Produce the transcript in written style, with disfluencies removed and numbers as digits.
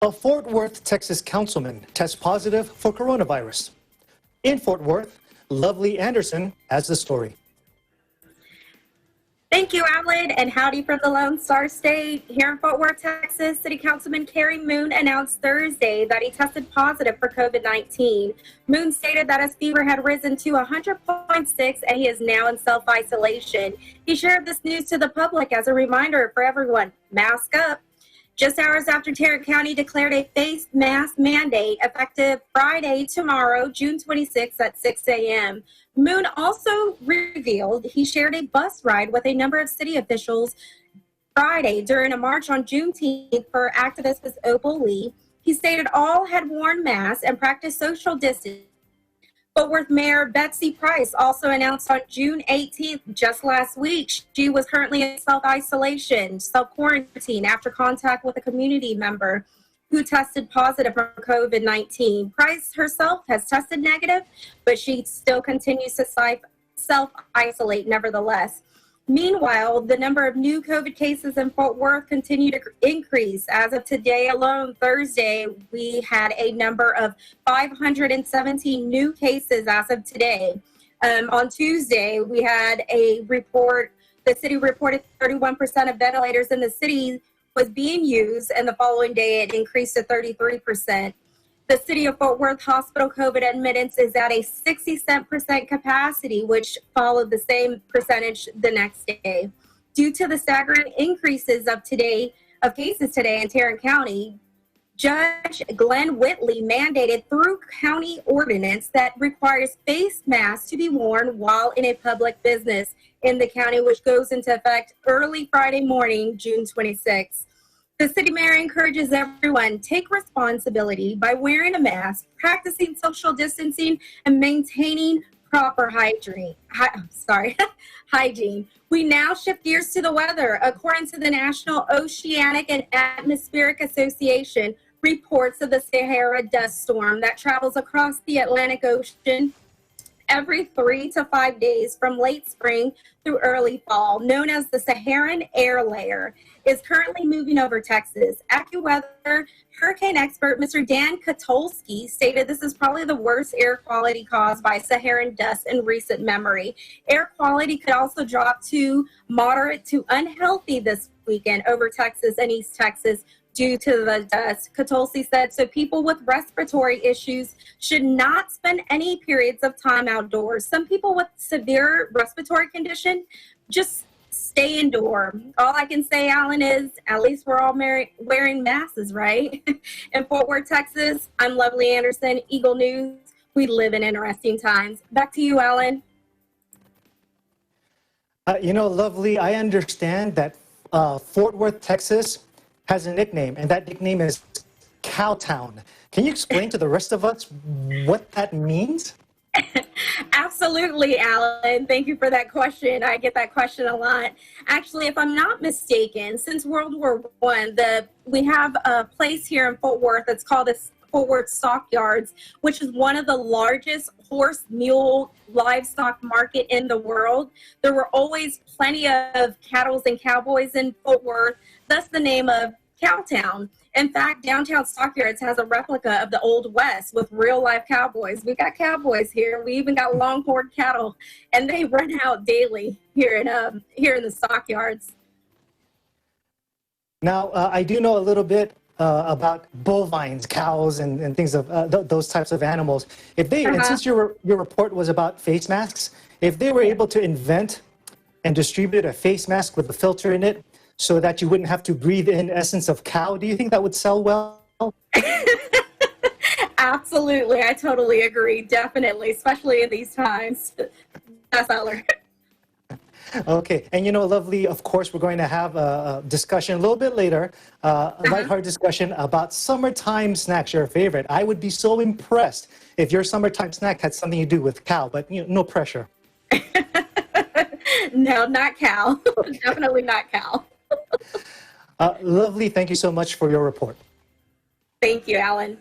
A Fort Worth, Texas councilman tests positive for coronavirus. In Fort Worth, Lovely Anderson has the story. Thank you, Alan, and howdy from the Lone Star State. Here in Fort Worth, Texas, City Councilman Kerry Moon announced Thursday that he tested positive for COVID-19. Moon stated that his fever had risen to 100.6 and he is now in self-isolation. He shared this news to the public as a reminder for everyone, mask up. Just hours after Tarrant County declared a face mask mandate effective Friday, tomorrow, June 26 at 6 a.m. Moon also revealed he shared a bus ride with a number of city officials Friday during a march on Juneteenth for activist Ms. Opal Lee. He stated all had worn masks and practiced social distancing. Fort Worth Mayor Betsy Price also announced on June 18th, just last week, she was currently in self-isolation, self-quarantine after contact with a community member who tested positive for COVID-19. Price herself has tested negative, but she still continues to self-isolate nevertheless. Meanwhile, the number of new COVID cases in Fort Worth continue to increase. As of today alone, Thursday, we had a number of 517 new cases as of today. On Tuesday, we had a report, the city reported 31% of ventilators in the city was being used, and the following day it increased to 33%. The City of Fort Worth Hospital COVID admittance is at a 67% capacity, which followed the same percentage the next day. Due to the staggering increases of cases today in Tarrant County, Judge Glenn Whitley mandated through county ordinance that requires face masks to be worn while in a public business in the county, which goes into effect early Friday morning, June 26. The city mayor encourages everyone take responsibility by wearing a mask, practicing social distancing, and maintaining proper hygiene. We now shift gears to the weather. According to the National Oceanic and Atmospheric Association, reports of the Sahara dust storm that travels across the Atlantic Ocean every 3 to 5 days from late spring through early fall, known as the Saharan air layer, is currently moving over Texas. AccuWeather hurricane expert Mr. Dan Katolsky stated this is probably the worst air quality caused by Saharan dust in recent memory. Air quality could also drop to moderate to unhealthy this weekend over Texas and East Texas due to the dust. Katolsky said, so people with respiratory issues should not spend any periods of time outdoors. Some people with severe respiratory condition just stay indoor. All I can say, Alan, is at least we're all wearing masks, right? In Fort Worth, Texas, I'm Lovely Anderson, Eagle News. We live in interesting times. Back to you, Alan. Lovely, I understand that Fort Worth, Texas has a nickname, and that nickname is Cowtown. Can you explain to the rest of us what that means? Absolutely, Alan. Thank you for that question. I get that question a lot. Actually, if I'm not mistaken, since World War I, we have a place here in Fort Worth that's called the Fort Worth Stockyards, which is one of the largest horse, mule, livestock market in the world. There were always plenty of cattle and cowboys in Fort Worth, thus the name of Cowtown. In fact, downtown Stockyards has a replica of the Old West with real life cowboys. We got cowboys here. We even got longhorn cattle, and they run out daily here in the Stockyards. Now, I do know a little bit about bovines, cows, and things of those types of animals. If they, and since your report was about face masks, if they were able to invent and distribute a face mask with a filter in it, so that you wouldn't have to breathe in essence of cow, do you think that would sell well? Absolutely, I totally agree, definitely, especially in these times. Bestseller. Okay, and Lovely, of course, we're going to have a discussion a little bit later, a lighthearted discussion about summertime snacks, your favorite. I would be so impressed if your summertime snack had something to do with cow, but no pressure. No, not cow. Okay. Definitely not cow. Lovely, thank you so much for your report. Thank you, Alan.